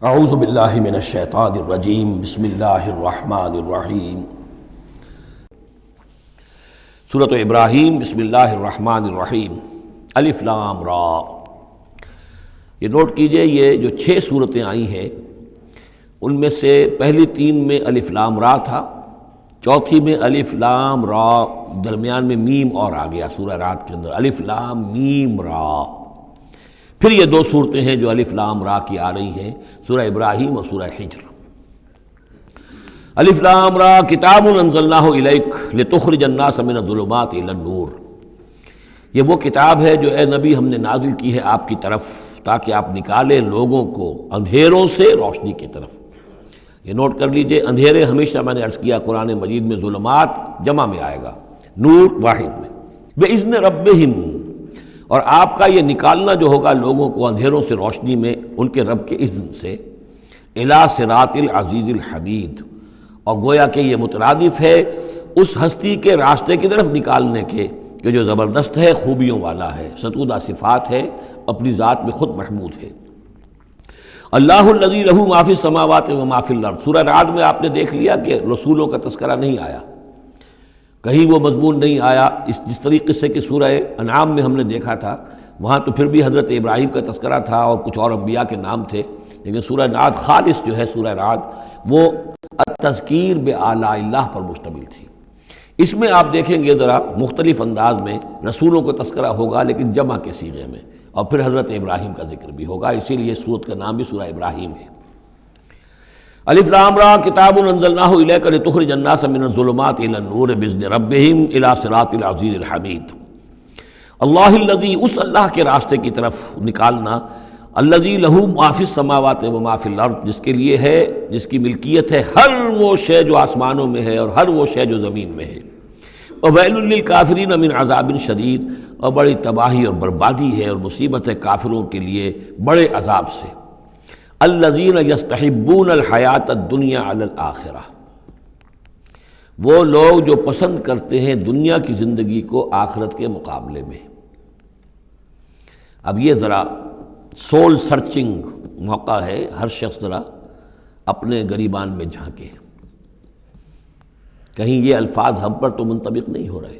اعوذ باللہ من الشیطان الرجیم بسم اللہ الرحمن الرحیم سورۃ ابراہیم بسم اللہ الرحمن الرحیم الف لام را۔ یہ نوٹ کیجئے یہ جو 6 صورتیں آئی ہیں ان میں سے پہلی 3 میں الف لام را تھا، چوتھی میں الف لام را، درمیان میں میم اور آ گیا سورہ رعد کے اندر الف لام میم را۔ پھر یہ 2 صورتیں ہیں جو الف لام را کی آ رہی ہیں، سورہ ابراہیم اور سورہ حجر۔ الف لام را کتاب انزلناہ الیک لتخرج الناس من الظلمات الی النور۔ یہ وہ کتاب ہے جو اے نبی ہم نے نازل کی ہے آپ کی طرف تاکہ آپ نکالیں لوگوں کو اندھیروں سے روشنی کی طرف۔ یہ نوٹ کر لیجئے، اندھیرے ہمیشہ میں نے عرض کیا قرآن مجید میں ظلمات جمع میں آئے گا، نور واحد میں۔ بِإِذْنِ رَبِّهِمْ، اور آپ کا یہ نکالنا جو ہوگا لوگوں کو اندھیروں سے روشنی میں ان کے رب کے اذن سے، الی صراط العزیز الحمید، اور گویا کہ یہ مترادف ہے اس ہستی کے راستے کی طرف نکالنے کے کہ جو زبردست ہے، خوبیوں والا ہے، ستودہ صفات ہے، اپنی ذات میں خود محمود ہے۔ اللہ الذی لہ ما فی السماوات و ما فی الارض۔ سورہ رعد میں آپ نے دیکھ لیا کہ رسولوں کا تذکرہ نہیں آیا، کہیں وہ مضمون نہیں آیا جس طریقے سے کہ سورہ انعام میں ہم نے دیکھا تھا، وہاں تو پھر بھی حضرت ابراہیم کا تذکرہ تھا اور کچھ اور انبیاء کے نام تھے، لیکن سورہ رعد خالص جو ہے سورہ رعد وہ التذکیر بآلاء اللہ پر مشتمل تھی۔ اس میں آپ دیکھیں گے ذرا مختلف انداز میں رسولوں کا تذکرہ ہوگا لیکن جمع کے صیغے میں، اور پھر حضرت ابراہیم کا ذکر بھی ہوگا، اسی لیے سورت کا نام بھی سورہ ابراہیم ہے۔ الف لام را کتاب انزلناہ الیک لتخرج الناس من الظلمات الی النور باذن ربہم الی صراط العزیز الحمید۔ اللہ الذی، اس اللہ کے راستے کی طرف نکالنا، الذی لہ ما فی السماوات و ما فی الارض، جس کے لیے ہے، جس کی ملکیت ہے ہر وہ شے جو آسمانوں میں ہے اور ہر وہ شے جو زمین میں ہے۔ وویل للکافرین من عذاب شدید، اور بڑی تباہی اور بربادی ہے اور مصیبت ہے کافروں کے لیے بڑے عذاب سے۔ الذین یستحبون الحیات الدنیا علی الآخرہ، وہ لوگ جو پسند کرتے ہیں دنیا کی زندگی کو آخرت کے مقابلے میں۔ اب یہ ذرا سول سرچنگ موقع ہے، ہر شخص ذرا اپنے گریبان میں جھانکے، کہیں یہ الفاظ ہم پر تو منطبق نہیں ہو رہے۔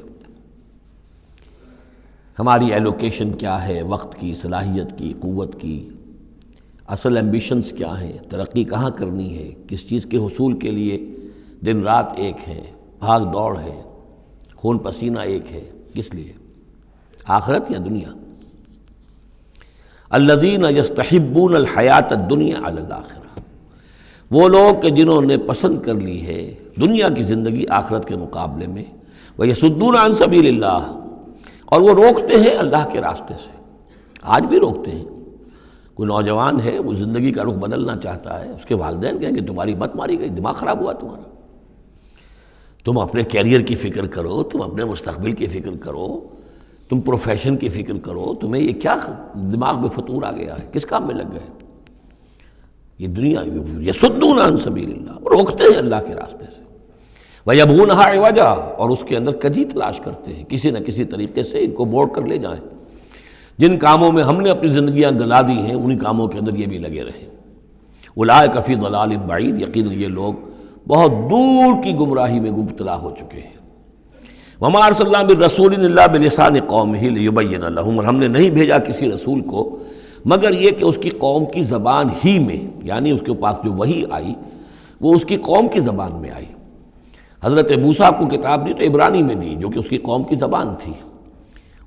ہماری ایلوکیشن کیا ہے، وقت کی، صلاحیت کی، قوت کی، اصل ایمبیشنز کیا ہیں، ترقی کہاں کرنی ہے، کس چیز کے حصول کے لیے دن رات ایک ہے، بھاگ دوڑ ہے، خون پسینہ ایک ہے، کس لیے؟ آخرت یا دنیا؟ الذین یستحبون الحیات الدنیا علی الآخرہ، وہ لوگ کہ جنہوں نے پسند کر لی ہے دنیا کی زندگی آخرت کے مقابلے میں، ویصدون عن سبیل اللہ، اور وہ روکتے ہیں اللہ کے راستے سے۔ آج بھی روکتے ہیں۔ کوئی نوجوان ہے وہ زندگی کا رخ بدلنا چاہتا ہے، اس کے والدین کہیں کہ تمہاری مت ماری گئی، دماغ خراب ہوا تمہارا، تم اپنے کیریئر کی فکر کرو، تم اپنے مستقبل کی فکر کرو، تم پروفیشن کی فکر کرو، تمہیں یہ کیا دماغ میں فطور آ گیا ہے، کس کام میں لگ گئے؟ یہ دنیا یصدون عن سبیل اللہ، روکتے ہیں اللہ کے راستے سے۔ وَيَبْغُونَهَا عِوَجًا، اور اس کے اندر کجی تلاش کرتے ہیں، کسی نہ کسی طریقے سے ان کو موڑ کر لے جائیں۔ جن کاموں میں ہم نے اپنی زندگیاں گلا دی ہیں انہی کاموں کے اندر یہ بھی لگے رہیں۔ اولئک فی ضلال بعید، یقیناً یہ لوگ بہت دور کی گمراہی میں مبتلا ہو چکے ہیں۔ وما ارسلنا من رسول الا بلسان قومہ لیبین لہم، اور ہم نے نہیں بھیجا کسی رسول کو مگر یہ کہ اس کی قوم کی زبان ہی میں، یعنی اس کے پاس جو وحی آئی وہ اس کی قوم کی زبان میں آئی۔ حضرت موسیٰ کو کتاب دی تو عبرانی میں دی جو کہ اس کی قوم کی زبان تھی،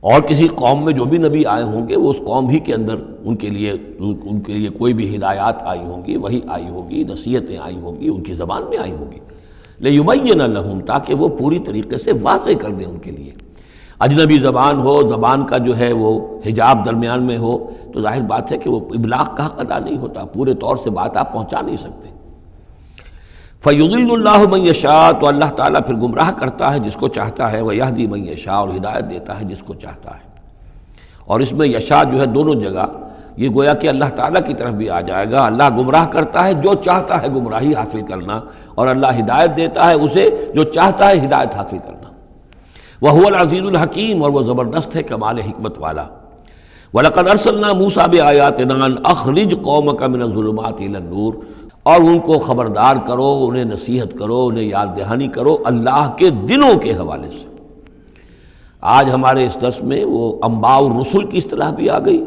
اور کسی قوم میں جو بھی نبی آئے ہوں گے وہ اس قوم ہی کے اندر ان کے لیے کوئی بھی ہدایات آئی ہوں گی، وحی آئی ہوگی، نصیحتیں آئی ہوں گی، ان کی زبان میں آئی ہوں گی، لیبین لہم، تاکہ وہ پوری طریقے سے واضح کر دیں ان کے لیے۔ اجنبی زبان ہو، زبان کا جو ہے وہ حجاب درمیان میں ہو تو ظاہر بات ہے کہ وہ ابلاغ کا حق ادا نہیں ہوتا، پورے طور سے بات آپ پہنچا نہیں سکتے۔ فَيُضِلُّ اللَّهُ مَن يَشَاءُ، تو اللہ تعالیٰ پھر گمراہ کرتا ہے جس کو چاہتا ہے، وَيَهْدِي مَن يَشَاءُ، اور ہدایت دیتا ہے جس کو چاہتا ہے۔ اور اس میں یشاء جو ہے دونوں جگہ یہ گویا کہ اللہ تعالیٰ کی طرف بھی آ جائے گا۔ اللہ گمراہ کرتا ہے جو چاہتا ہے گمراہی حاصل کرنا، اور اللہ ہدایت دیتا ہے اسے جو چاہتا ہے ہدایت حاصل کرنا۔ وَهُوَ الْعَزِيزُ الْحَكِيمُ، اور وہ زبردست ہے کمال حکمت والا۔ وَلَقَدْ أَرْسَلْنَا مُوسَىٰ بِآيَاتِنَا أَنْ أَخْرِجْ قَوْمَكَ مِنَ الظُّلُمَاتِ إِلَى النُّورِ، اور ان کو خبردار کرو، انہیں نصیحت کرو، انہیں یاد دہانی کرو اللہ کے دنوں کے حوالے سے۔ آج ہمارے اس درس میں وہ انباء الرسل کی اصطلاح بھی آ گئی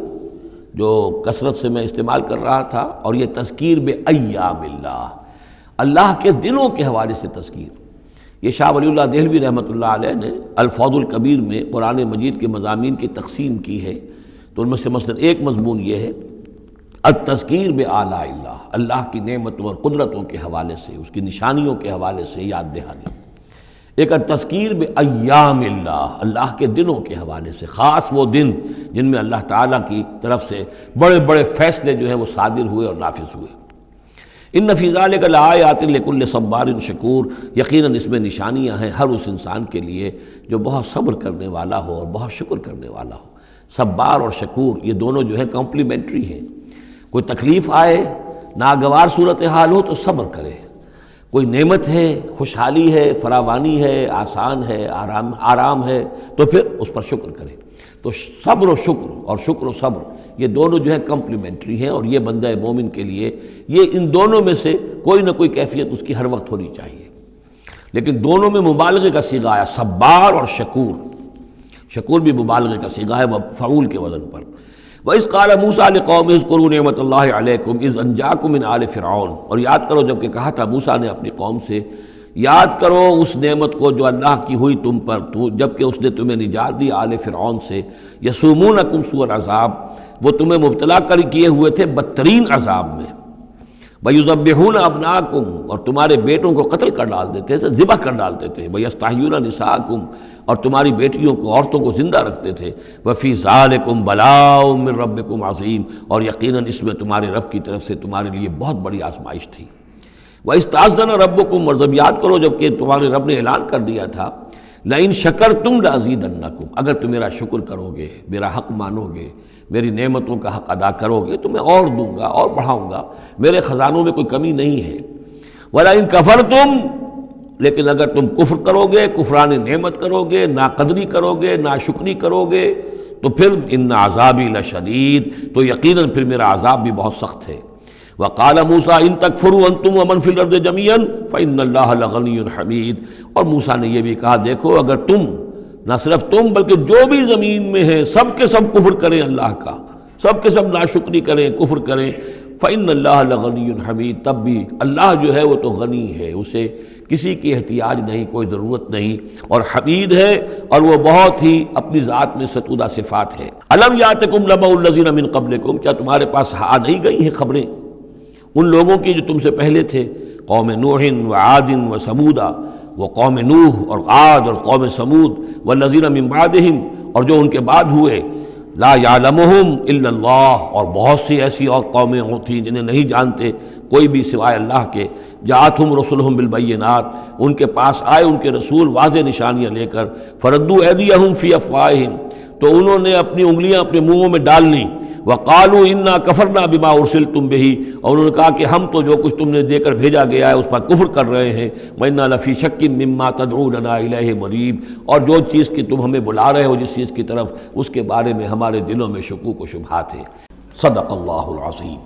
جو کثرت سے میں استعمال کر رہا تھا، اور یہ تذکیر بایام اللہ، اللہ کے دنوں کے حوالے سے تذکیر۔ یہ شاہ ولی اللہ دہلوی رحمۃ اللہ علیہ نے الفوض الکبیر میں قرآن مجید کے مضامین کی تقسیم کی ہے، تو ان میں سے مثلا ایک مضمون یہ ہے التذکیر بآلاء اللہ، اللہ کی نعمتوں اور قدرتوں کے حوالے سے، اس کی نشانیوں کے حوالے سے یاد دہانی۔ ایک التذکیر بایام اللہ، اللہ کے دنوں کے حوالے سے، خاص وہ دن جن میں اللہ تعالیٰ کی طرف سے بڑے بڑے فیصلے جو ہیں وہ صادر ہوئے اور نافذ ہوئے۔ ان فی ذلک لآیات لکل صبار شکور، یقیناً اس میں نشانیاں ہیں ہر اس انسان کے لیے جو بہت صبر کرنے والا ہو اور بہت شکر کرنے والا ہو۔ صبار اور شکور یہ دونوں جو ہے کمپلیمنٹری ہیں۔ کوئی تکلیف آئے، ناگوار صورتحال ہو تو صبر کرے، کوئی نعمت ہے، خوشحالی ہے، فراوانی ہے، آسان ہے، آرام ہے تو پھر اس پر شکر کرے۔ تو صبر و شکر اور شکر و صبر یہ دونوں جو ہے کمپلیمنٹری ہیں، اور یہ بندہ مومن کے لیے یہ ان دونوں میں سے کوئی نہ کوئی کیفیت اس کی ہر وقت ہونی چاہیے۔ لیکن دونوں میں مبالغے کا صیغہ آیا، صبار اور شکور۔ شکور بھی مبالغے کا صیغہ ہے، وہ فعول کے وزن پر۔ وَإِذْ قَالَ مُوسَىٰ لِقَوْمِهِ اذْكُرُوا نِعْمَتَ اللَّهِ عَلَيْكُمْ إِذْ أَنْجَاكُم مِّنْ آلِ فِرْعَوْنَ، اور یاد کرو جب کہ کہا تھا موسیٰ نے اپنی قوم سے، یاد کرو اس نعمت کو جو اللہ کی ہوئی تم پر، جب کہ اس نے تمہیں نجات دی آل فرعون سے، یسومونکم سوء العذاب، وہ تمہیں مبتلا کر کیے ہوئے تھے بدترین عذاب میں، وَيُذَبِّحُونَ أَبْنَاءَكُمْ، اور تمہارے بیٹوں کو قتل کر ڈال دیتے تھے، ذبح کر ڈالتے تھے، وَيَسْتَحْيُونَ نِسَاءَكُمْ، اور تمہاری بیٹیوں کو، عورتوں کو زندہ رکھتے تھے، وَفِي ذَلِكُمْ بَلَاءٌ مِّن رَبِّكُمْ عَظِيمٌ، اور یقیناً اس میں تمہارے رب کی طرف سے تمہارے لیے بہت بڑی آزمائش تھی۔ وَإِسْتَأْذَنَ رَبُّكُمْ، اور جب یاد کرو جب کہ تمہارے رب نے اعلان کر دیا تھا، لَئِن شَكَرْتُمْ لَأَزِيدَنَّكُمْ، اگر تم میرا شکر کرو گے، میرا حق مانو گے، میری نعمتوں کا حق ادا کرو گے تو میں اور دوں گا اور بڑھاؤں گا، میرے خزانوں میں کوئی کمی نہیں ہے۔ وَلَئِن كَفَرْتُمْ، لیکن اگر تم کفر کرو گے، کفران نعمت کرو گے، ناقدری کرو گے، ناشکری کرو گے، تو پھر ان عذابی لشدید، تو یقیناً پھر میرا عذاب بھی بہت سخت ہے۔ وقال موسیٰ ان تکفروا انتم ومن فی الارض جميعا فإن اللہ لغنی حمید، اور موسیٰ نے یہ بھی کہا دیکھو اگر تم، نہ صرف تم بلکہ جو بھی زمین میں ہیں سب کے سب کفر کریں اللہ کا، سب کے سب ناشکری کریں، کفر کریں، فإن اللہ لغنی حمید، تب بھی اللہ جو ہے وہ تو غنی ہے، اسے کسی کی احتیاج نہیں، کوئی ضرورت نہیں، اور حمید ہے، اور وہ بہت ہی اپنی ذات میں ستودہ صفات ہے۔ الم یاتکم نبأ الذین من قبلکم، کیا تمہارے پاس آ نہیں گئی ہیں خبریں ان لوگوں کی جو تم سے پہلے تھے، قوم نوح و عاد و ثمود، وہ قوم نوح اور عاد اور قوم ثمود، والذین من بعدہم، اور جو ان کے بعد ہوئے، لا یعلمہم الا اللہ، اور بہت سی ایسی اور قومیں تھیں جنہیں نہیں جانتے کوئی بھی سوائے اللہ کے، جاءتہم رسلہم بالبینات، ان کے پاس آئے ان کے رسول واضح نشانیاں لے کر، فردوا ایدیہم فی افواہہم، تو انہوں نے اپنی انگلیاں اپنے منہوں میں ڈال لیں، وقالوا انا کفرنا بما ارسلتم به، اور انہوں نے کہا کہ ہم تو جو کچھ تم نے دے کر بھیجا گیا ہے اس پر کفر کر رہے ہیں، وانا لفی شک مما تدعوننا الیہ مریب، اور جو چیز کی تم ہمیں بلا رہے ہو جس چیز کی طرف، اس کے بارے میں ہمارے دلوں میں شکوک و شبہات ہیں۔ صدق اللہ العظیم۔